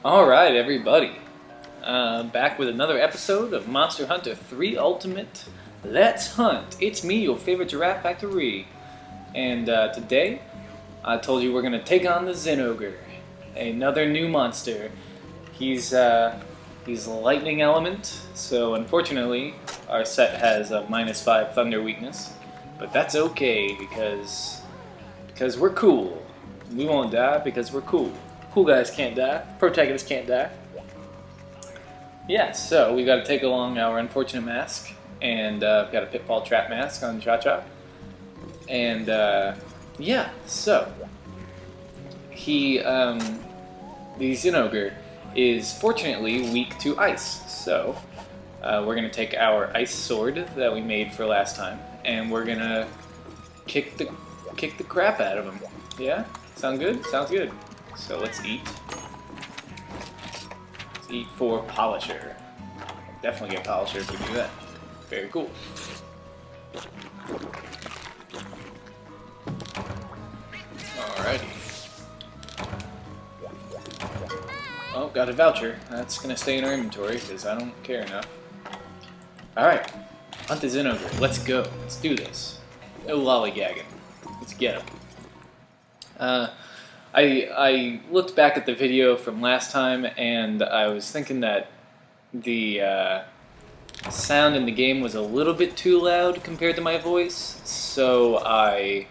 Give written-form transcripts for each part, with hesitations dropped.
Alright, everybody. Back with another episode of Monster Hunter 3 Ultimate. Let's hunt! It's me, your favorite Giraffe Factory. And today, I told you we're going to take on the Zinogre. Another new monster. He's lightning element, so unfortunately, our set has a -5 thunder weakness. But that's okay, because we're cool. We won't die because we're cool. Cool guys can't die. Protagonists can't die. Yeah, so we got to take along our unfortunate mask, and we've got a pitfall trap mask on Cha-Cha. And yeah, so he, the Zinogre is fortunately weak to ice. So we're gonna take our ice sword that we made for last time, and we're gonna kick the crap out of him. Yeah, sound good? Sounds good. So let's eat. Let's eat for Polisher. Definitely get Polisher if we do that. Very cool. Alrighty. Oh, got a voucher. That's gonna stay in our inventory because I don't care enough. Alright. Hunt the Zinogre. Let's go. Let's do this. No lollygagging. Let's get him. I looked back at the video from last time, and I was thinking that the sound in the game was a little bit too loud compared to my voice, so I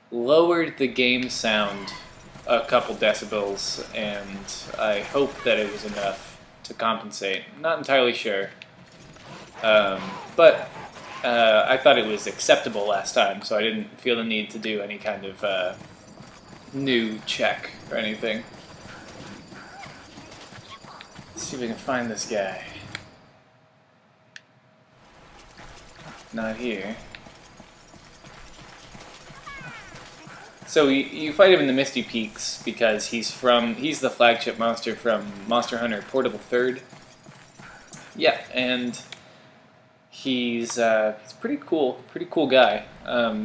lowered the game sound a couple decibels, and I hope that it was enough to compensate. Not entirely sure, but I thought it was acceptable last time, so I didn't feel the need to do any kind of new check or anything. Let's see if we can find this guy. Not here. So you fight him in the Misty Peaks because he's the flagship monster from Monster Hunter Portable 3rd. Yeah, and he's pretty cool guy.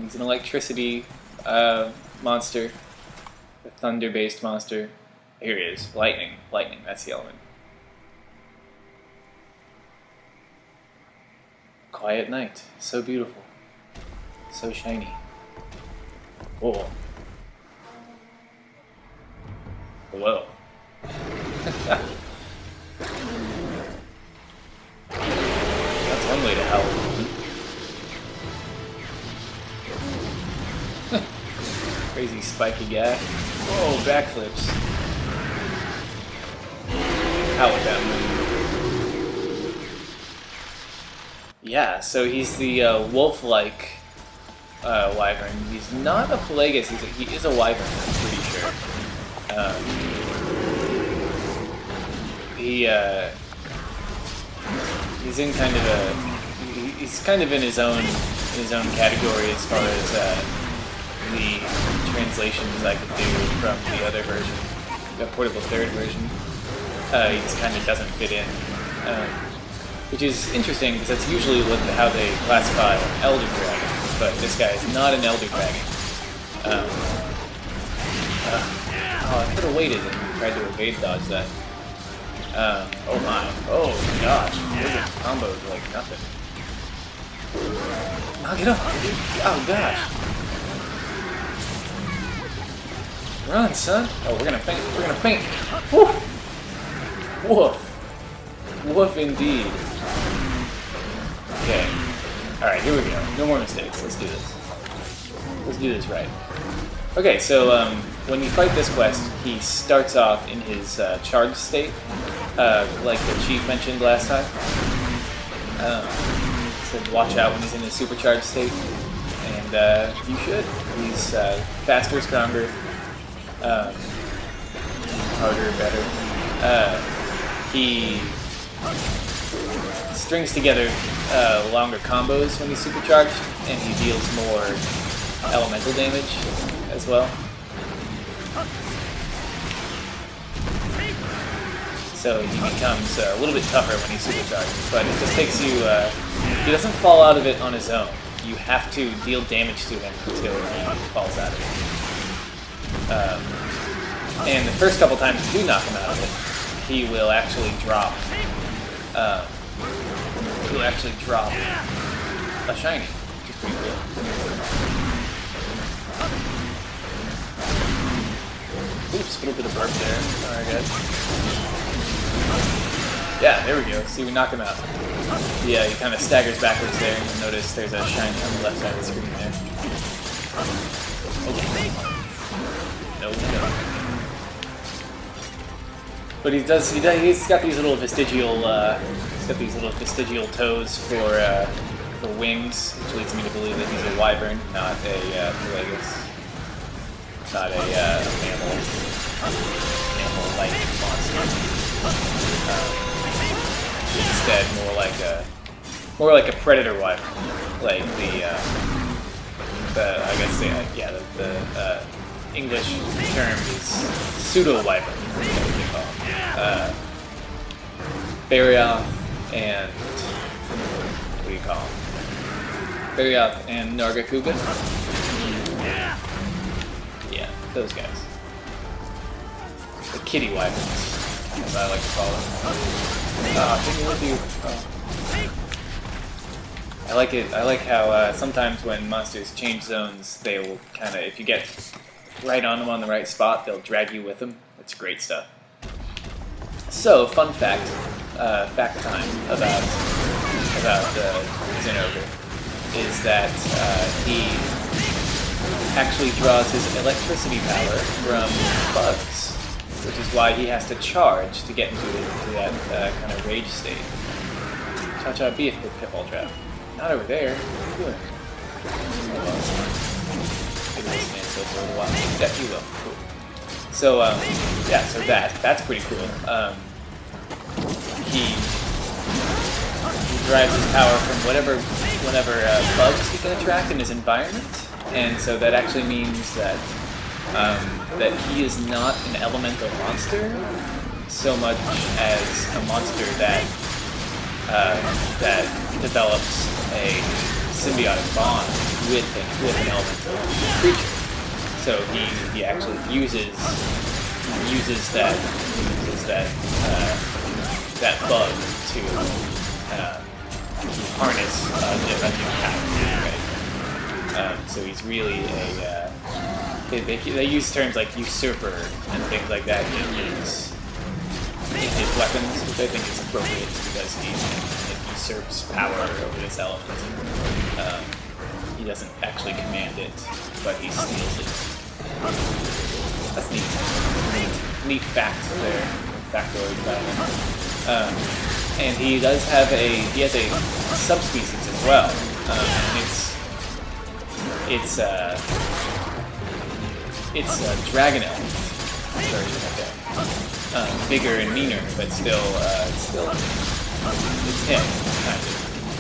He's an electricity monster. A thunder-based monster. Here he is. Lightning. Lightning, that's the element. Quiet night. So beautiful. So shiny. Whoa. Whoa. That's one way to help. Crazy spiky guy. Whoa, backflips. How would that move? Yeah, so he's the wolf-like wyvern. He's not a pelagus, he is a wyvern, I'm pretty sure. He's kind of in his own category as far as the translations I could do from the other version, the Portable 3rd version. He just kind of doesn't fit in, which is interesting because that's usually how they classify Elder Dragon, but this guy is not an Elder Dragon. Oh, I could have waited and tried to evade dodge that. Oh my, oh gosh, those combos are like nothing. Knock it up, dude. Oh gosh. Run, son! Oh, we're gonna faint. We're gonna faint. Woof! Woof! Woof indeed. Okay. Alright, here we go. No more mistakes. Let's do this. Let's do this right. Okay, so when you fight this quest, he starts off in his charged state, like the chief mentioned last time. So watch out when he's in his supercharged state. And you should. He's faster, stronger. Harder, better. He strings together longer combos when he's supercharged, and he deals more elemental damage as well. So he becomes a little bit tougher when he's supercharged, but it just takes you, he doesn't fall out of it on his own. You have to deal damage to him until he falls out of it. And the first couple times you do knock him out of it, he will actually drop. He'll actually drop a shiny, which is pretty cool. Oops, a little bit of burp there. Alright, guys. Yeah, there we go. See, we knock him out. Yeah, he kind of staggers backwards there, and you'll notice there's a shiny on the left side of the screen there. Okay. No. But he's got these little vestigial toes for wings, which leads me to believe that he's a wyvern, not a Pelagus. Not a mammal-like monster. Instead, more like a predator wyvern, like the English term is pseudo wyvern. Barioth and what do you call them? Barioth and Nargacuga. Yeah, those guys. The kitty wyverns, as I like to call them. Take me with you. Oh. I like it. I like how sometimes when monsters change zones, they will kind of, if you get right on them on the right spot, they'll drag you with them. It's great stuff. So, fun fact, fact time about Zinogre is that he actually draws his electricity power from bugs, which is why he has to charge to get into that kind of rage state. Cha-cha beef with pitfall trap. Not over there. What are you doing? Maybe this man still for a little while. Yeah, you will. Cool. So, yeah, so that's pretty cool. He derives his power from whatever bugs he can attract in his environment, and so that actually means that that he is not an elemental monster so much as a monster that develops a symbiotic bond with an elemental creature. So he actually uses that bug to harness a new power. Right? So he's really a they use terms like usurper and things like that in his weapons, which I think is appropriate because he usurps power over this element. He doesn't actually command it, but he steals it. That's neat. Neat fact there. Factoid about him. And he does have he has a subspecies as well. And it's a dragon element version of it. Bigger and meaner, but still it's him, kind of.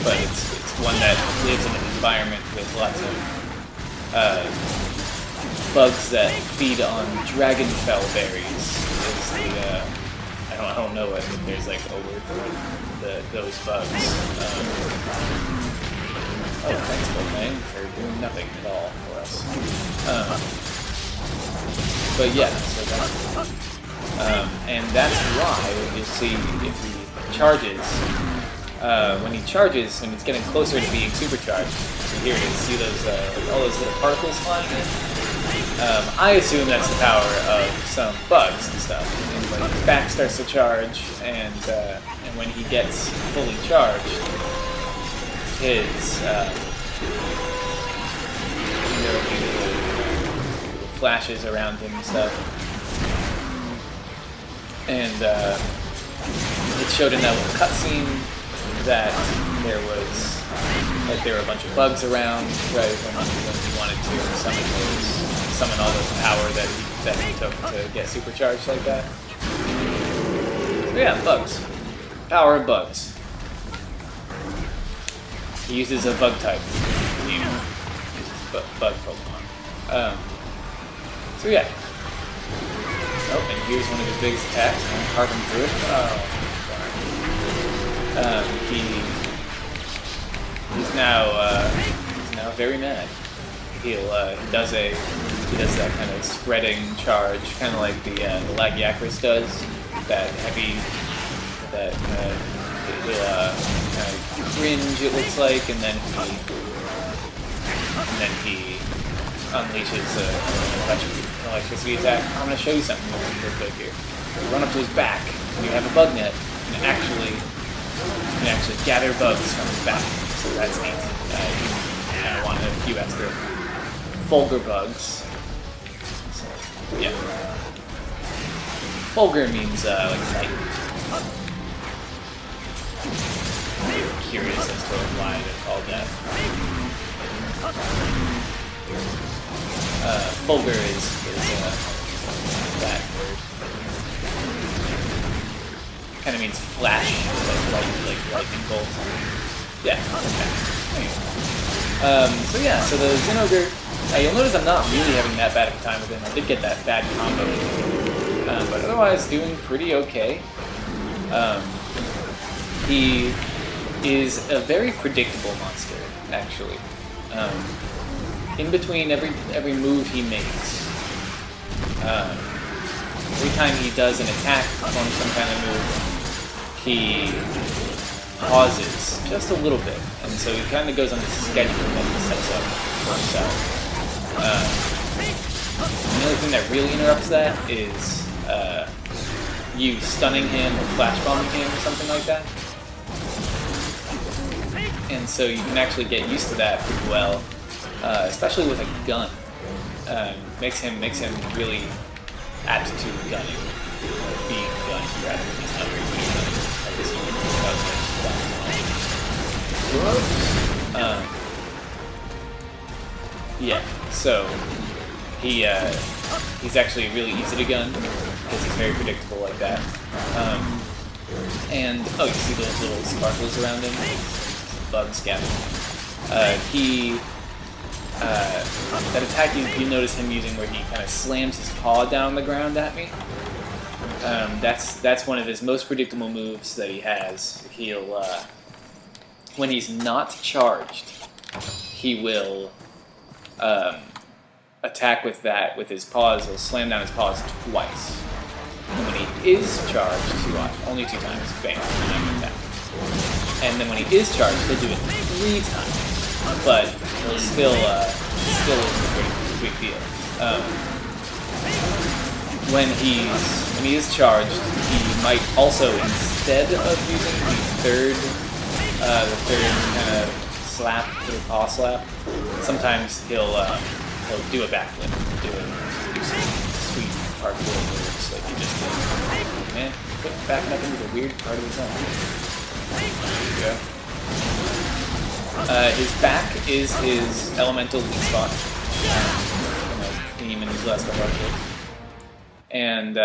But it's one that lives in an environment with lots of bugs that feed on dragonfell berries. I don't know if there's like a word for those bugs. Thanks, Bowman, for doing nothing at all for us. But yeah, so that's and that's why you'll see if he charges. When he charges and he's getting closer to being supercharged. So here it is. See those all those little particles flying in? I assume that's the power of some bugs and stuff. And when his back starts to charge, and when he gets fully charged, his there will be little flashes around him and stuff. And it showed in that little cutscene that there were a bunch of bugs around, right? When he wanted to summon all this power that he took to get supercharged like that. So yeah, bugs. Power of bugs. He uses a bug type. He uses bug Pokemon. So yeah. Oh, and here's one of his biggest attacks. Carve him through it. He's now very mad. He does that kind of spreading charge, kind of like the Lagiacrus does, that heavy, that cringe, it looks like, and then he unleashes an electricity attack. I'm going to show you something real quick here. You run up to his back, and you have a bug net, and you can actually gather bugs from his back. So that's neat. You kind of want a few extra Fulgur bugs. So, yeah. Fulgur means like light. I'm curious as to why they're called that. Fulgur is that word. Kind of means flash, like lightning bolt. Yeah. Okay. So yeah, so the Zinogre. You'll notice I'm not really having that bad of a time with him. I did get that bad combo, but otherwise doing pretty okay. He is a very predictable monster, actually. In between every move he makes, every time he does an attack, performs some kind of move, he pauses just a little bit, and so he kind of goes on this schedule that he sets up for himself. The only thing that really interrupts that is you stunning him or flash bombing him or something like that. And so you can actually get used to that pretty well, especially with a gun. Makes him really apt to gunning, or being gunned rather than he's not very good at gunning. Like this one. Yeah, so he's actually really easy to gun because he's very predictable like that. And oh, you see those little sparkles around him? Bugs scattered. That attack you notice him using where he kind of slams his paw down on the ground at me. That's one of his most predictable moves that he has. He'll when he's not charged, he will attack with his paws. He'll slam down his paws twice. And when he is charged, only 2 times, bam, attack. And then when he is charged, he'll do it 3 times, but he'll still is a big deal. When he is charged, he might also, instead of using the third kind of slap, the paw slap, sometimes he'll do a backflip, do some sweet parkour moves like he just did. Man, quit backing up into the weird part of the zone. There you go. His back is his elemental weak spot. Theme in these last couple episodes. And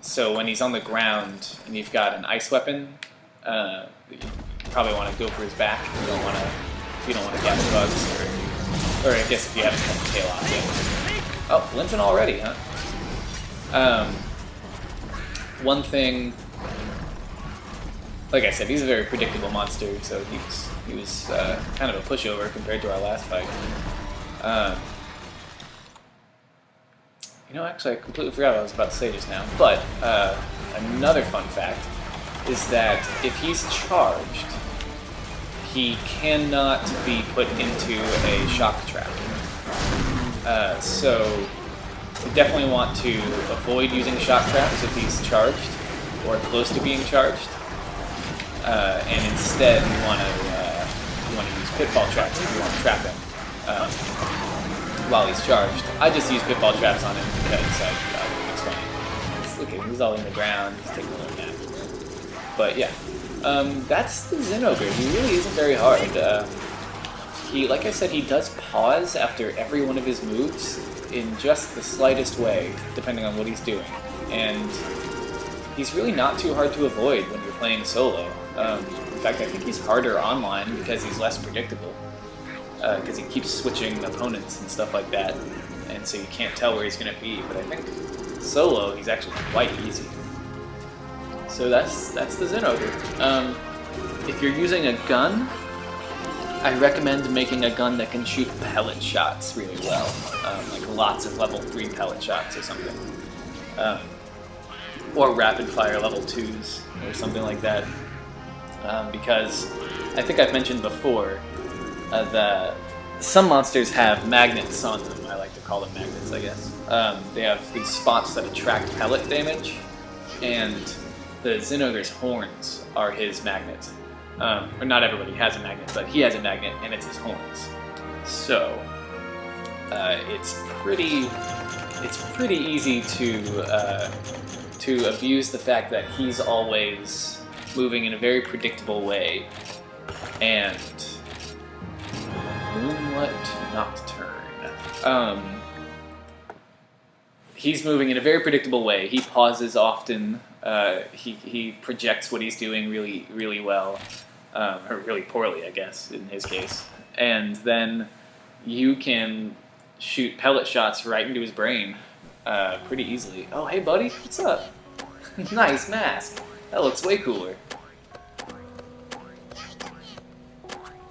so when he's on the ground and you've got an ice weapon, you probably want to go for his back if you don't want to gather bugs, or I guess if you haven't cut the tail off yet. Oh, limping already, huh? One thing. Like I said, he's a very predictable monster, so he was kind of a pushover compared to our last fight. Actually, I completely forgot what I was about to say just now. But another fun fact is that if he's charged, he cannot be put into a shock trap. So you definitely want to avoid using shock traps if he's charged or close to being charged. And instead, you want to use pitfall traps if you want to trap him while he's charged. I just use pitfall traps on him because it's funny. Look at him, he's all in the ground, he's taking a little nap. But yeah, that's the Zinogre. He really isn't very hard. Like I said, he does pause after every one of his moves in just the slightest way, depending on what he's doing. And he's really not too hard to avoid when you're playing solo. In fact, I think he's harder online because he's less predictable. Because he keeps switching opponents and stuff like that, and so you can't tell where he's going to be. But I think solo, he's actually quite easy. So that's the Zinogre. If you're using a gun, I recommend making a gun that can shoot pellet shots really well, like lots of level 3 pellet shots or something. or rapid fire level 2s or something like that. Because I think I've mentioned before that some monsters have magnets on them. I like to call them magnets, I guess. They have these spots that attract pellet damage, and the Zinogre's horns are his magnet. Or not everybody has a magnet, but he has a magnet, and it's his horns. So it's pretty easy to abuse the fact that he's always moving in a very predictable way, and Moonlight Nocturne. He's moving in a very predictable way. He pauses often. He projects what he's doing really well, or really poorly, I guess, in his case. And then you can shoot pellet shots right into his brain pretty easily. Oh, hey, buddy, what's up? Nice mask. That looks way cooler.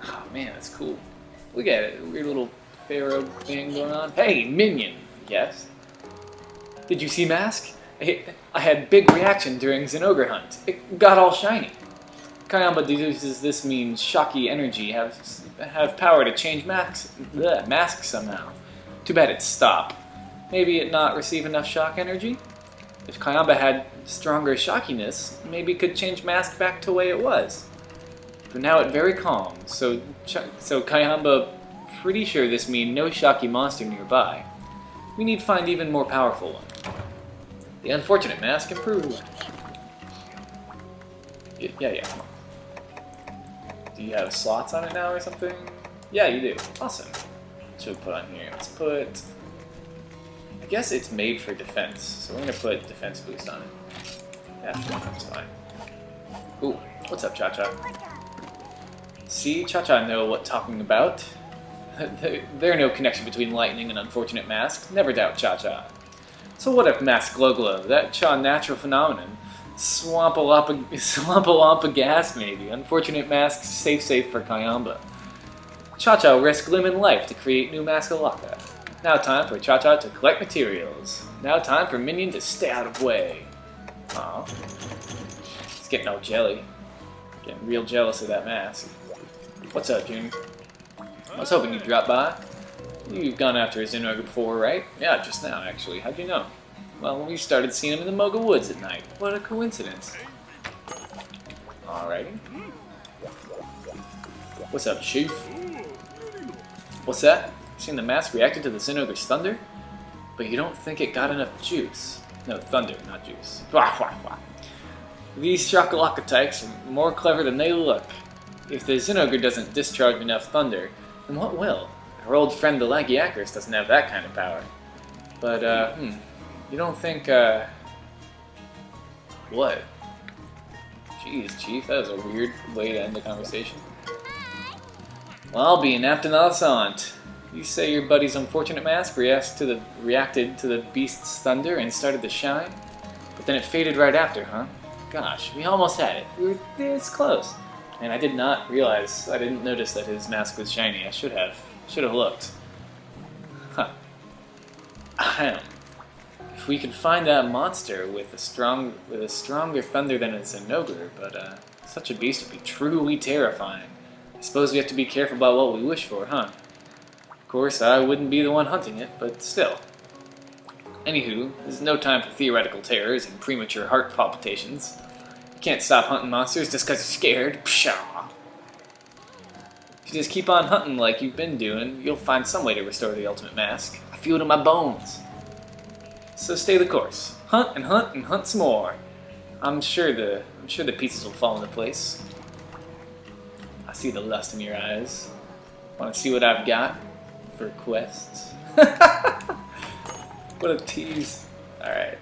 Oh man, that's cool. Look at it, weird little pharaoh thing going on. Hey, minion. Yes. Did you see mask? I had big reaction during Zinogre hunt. It got all shiny. Kayamba deduces this means shocky energy have power to change masks somehow. Too bad it stopped. Maybe it not receive enough shock energy? If Kayamba had stronger shockiness, maybe it could change mask back to the way it was. For now it very calm, so Kayamba pretty sure this means no shocky monster nearby. We need to find even more powerful one. The unfortunate mask improved. Yeah, come on. Do you have slots on it now or something? Yeah, you do. Awesome. What should we put on here? Let's put... I guess it's made for defense, so we're going to put defense boost on it. Yeah, that's fine. Ooh, what's up, Cha-Cha? See, Cha-Cha know what talking about. There's no connection between lightning and unfortunate mask. Never doubt Cha-Cha. So what if Mask Glow, that Cha natural phenomenon? Swamp-a-lompa gas, maybe. Unfortunate mask, safe for Kayamba. Cha-Cha risk limb and life to create new Maskalaka. Now time for Cha-Cha to collect materials. Now time for Minion to stay out of way. Aw. It's getting all jelly. Getting real jealous of that mask. What's up, Junior? I was hoping you'd drop by. You've gone after a Zinogre before, right? Yeah, just now, actually. How'd you know? Well, we started seeing him in the Moga Woods at night. What a coincidence. Alrighty. What's up, Chief? What's that? Seen the mask reacted to the Zinogre's thunder? But you don't think it got enough juice. No, thunder, not juice. These Shakalaka types are more clever than they look. If the Zinogre doesn't discharge enough thunder, then what will? Our old friend the Lagiacris doesn't have that kind of power. But, you don't think, what? Jeez, Chief, that was a weird way to end the conversation. Well, I'll be inapt and innocent. You say your buddy's unfortunate mask reacted to the beast's thunder and started to shine? But then it faded right after, huh? Gosh, we almost had it. We were this close. And I did not realize, I didn't notice that his mask was shiny. I should have looked. Huh. If we could find that monster with a stronger thunder than a Zinogre, but such a beast would be truly terrifying. I suppose we have to be careful about what we wish for, huh? Of course, I wouldn't be the one hunting it, but still. Anywho, there's no time for theoretical terrors and premature heart palpitations. You can't stop hunting monsters just because you're scared. Pshaw. If you just keep on hunting like you've been doing, you'll find some way to restore the ultimate mask. I feel it in my bones. So stay the course. Hunt and hunt and hunt some more. I'm sure the pieces will fall into place. I see the lust in your eyes. Want to see what I've got for quests? What a tease. Alright.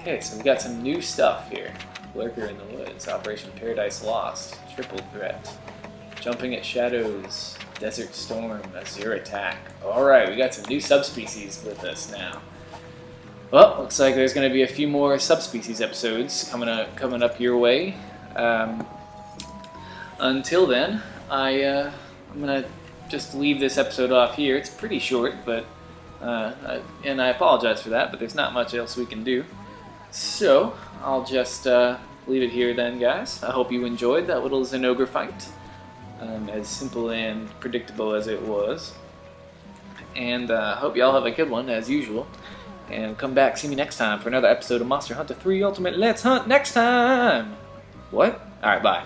Okay, so we got some new stuff here. Lurker in the Woods, Operation Paradise Lost, Triple Threat, Jumping at Shadows, Desert Storm, Azure Attack. Alright, we got some new subspecies with us now. Well, looks like there's going to be a few more subspecies episodes coming up your way. Until then, I'm going to just leave this episode off here. It's pretty short, but and I apologize for that, but there's not much else we can do. So, I'll just leave it here then, guys. I hope you enjoyed that little Zinogre fight. As simple and predictable as it was. And I hope y'all have a good one, as usual. And come back, see me next time for another episode of Monster Hunter 3 Ultimate Let's Hunt next time! What? Alright, bye.